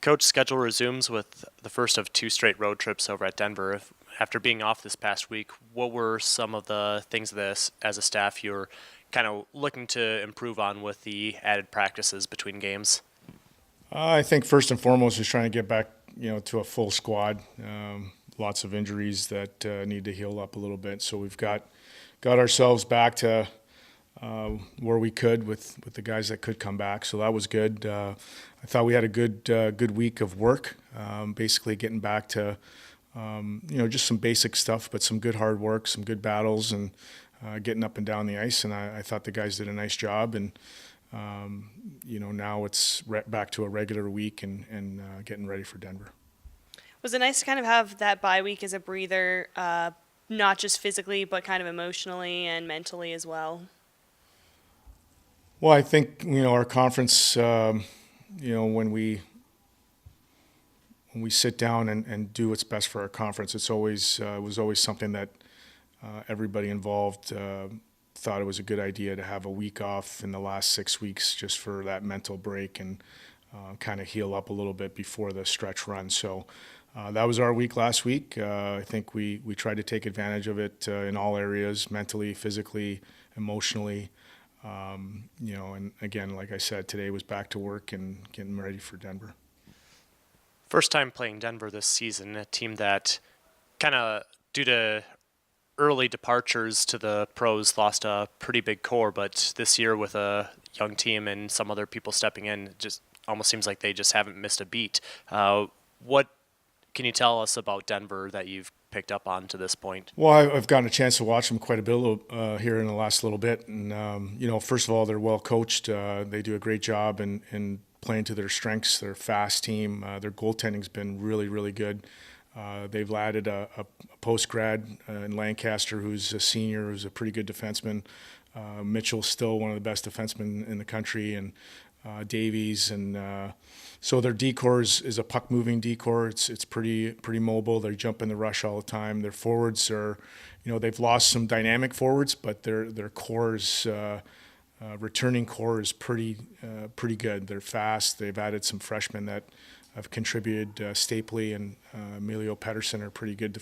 Coach, schedule resumes with the first of two straight road trips over at Denver. After being off this past week, what were some of the things that, as a staff, you're kind of looking to improve on with the added practices between games? I think first and foremost is trying to get back, to a full squad. Lots of injuries that need to heal up a little bit. So we've got ourselves back to where we could with the guys that could come back. So that was good. I thought we had a good week of work. Basically getting back to just some basic stuff, but some good hard work, some good battles, and getting up and down the ice. And I thought the guys did a nice job. And now it's back to a regular week and getting ready for Denver. Was it nice to kind of have that bye week as a breather, not just physically, but kind of emotionally and mentally as well? Well, I think, our conference, when we sit down and do what's best for our conference, it's always was always something that everybody involved thought it was a good idea to have a week off in the last 6 weeks just for that mental break and kind of heal up a little bit before the stretch run. So that was our week last week. I think we tried to take advantage of it in all areas, mentally, physically, emotionally. And again, like I said, today was back to work and getting ready for Denver. First time playing Denver this season, a team that kind of, due to early departures to the pros, lost a pretty big core, but this year with a young team and some other people stepping in, it just almost seems like they just haven't missed a beat. What can you tell us about Denver that you've picked up on to this point? Well, I've gotten a chance to watch them quite a bit here in the last little bit. And, first of all, they're well coached. They do a great job in playing to their strengths. They're a fast team. Their goaltending's been really, really good. They've added a post-grad in Lancaster who's a senior, who's a pretty good defenseman. Mitchell's still one of the best defensemen in the country, and Davies. And so their decor is a puck-moving decor. It's pretty mobile. They jump in the rush all the time. Their forwards are, they've lost some dynamic forwards, but their cores, returning core is pretty good. They're fast. They've added some freshmen that have contributed. Stapley and Emilio Pettersson are pretty good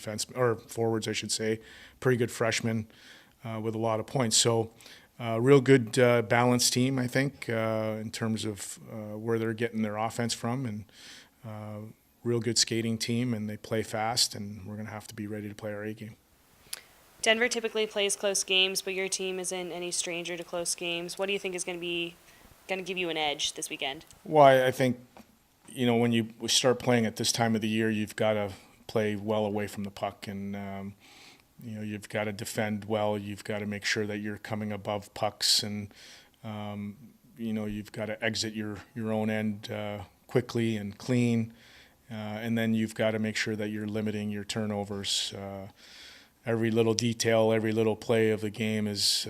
forwards, I should say. Pretty good freshmen with a lot of points. So real good balanced team, I think, in terms of where they're getting their offense from, and real good skating team, and they play fast, and we're going to have to be ready to play our A game. Denver typically plays close games, but your team isn't any stranger to close games. What do you think is going to give you an edge this weekend? Well, I think, when you start playing at this time of the year, you've got to play well away from the puck, and you've got to defend well. You've got to make sure that you're coming above pucks, and you've got to exit your own end quickly and clean, and then you've got to make sure that you're limiting your turnovers. Every little detail, every little play of the game is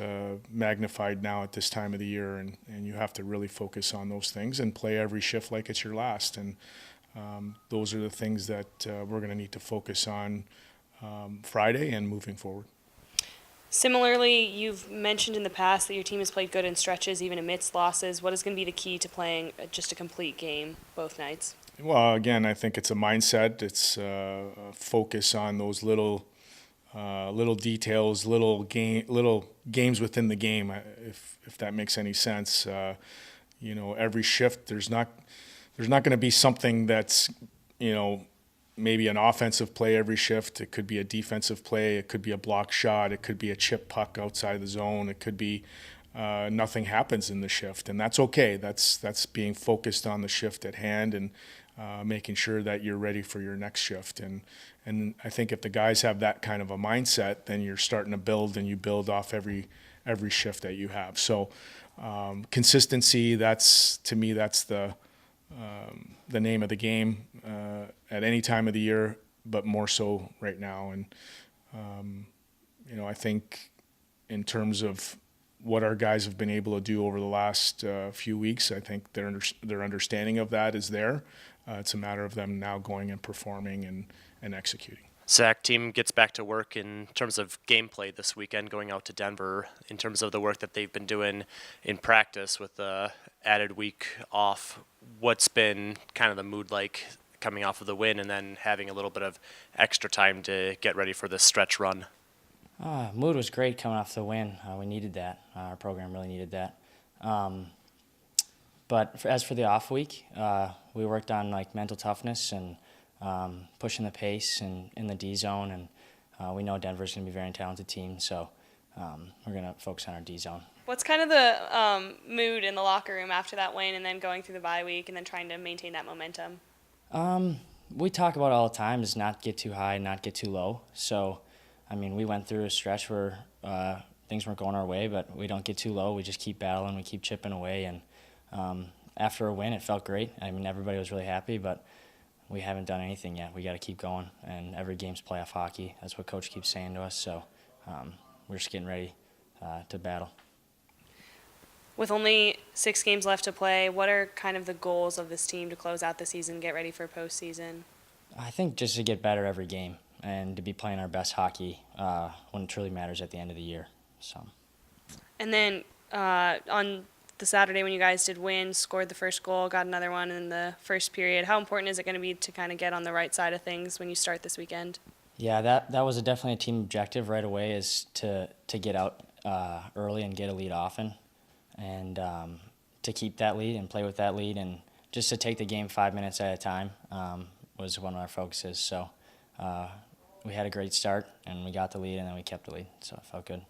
magnified now at this time of the year, and you have to really focus on those things and play every shift like it's your last. And those are the things that we're going to need to focus on Friday and moving forward. Similarly, you've mentioned in the past that your team has played good in stretches, even amidst losses. What is going to be the key to playing just a complete game both nights? Well, again, I think it's a mindset. It's a focus on those little details, little games within the game, if that makes any sense. Every shift, there's not going to be something that's, maybe an offensive play every shift. It could be a defensive play. It could be a block shot. It could be a chip puck outside the zone. It could be nothing happens in the shift, and that's okay. That's being focused on the shift at hand and making sure that you're ready for your next shift. And I think if the guys have that kind of a mindset, then you're starting to build, and you build off every shift that you have. So consistency, to me, that's the name of the game at any time of the year, but more so right now. And I think in terms of what our guys have been able to do over the last few weeks, I think their understanding of that is there. It's a matter of them now going and performing and executing. Zach, team gets back to work in terms of gameplay this weekend, going out to Denver, in terms of the work that they've been doing in practice with the added week off, what's been kind of the mood like coming off of the win and then having a little bit of extra time to get ready for this stretch run? Mood was great coming off the win. We needed that. Our program really needed that. But as for the off week, we worked on like mental toughness and pushing the pace and in the D zone, and we know Denver's going to be a very talented team, so we're going to focus on our D zone. What's kind of the mood in the locker room after that win and then going through the bye week and then trying to maintain that momentum? We talk about it all the time is not get too high, not get too low. So, I mean, we went through a stretch where things weren't going our way, but we don't get too low. We just keep battling, we keep chipping away, and after a win, it felt great. I mean, everybody was really happy, but we haven't done anything yet. We got to keep going, and every game's playoff hockey. That's what Coach keeps saying to us, so we're just getting ready to battle. With only 6 games left to play, what are kind of the goals of this team to close out the season, get ready for postseason? I think just to get better every game and to be playing our best hockey when it truly matters at the end of the year. So. And then on the Saturday when you guys did win, scored the first goal, got another one in the first period, how important is it going to be to kind of get on the right side of things when you start this weekend? Yeah, that was definitely a team objective right away, is to get out early and get a lead often, and to keep that lead and play with that lead, and just to take the game 5 minutes at a time was one of our focuses. So we had a great start, and we got the lead, and then we kept the lead, so it felt good.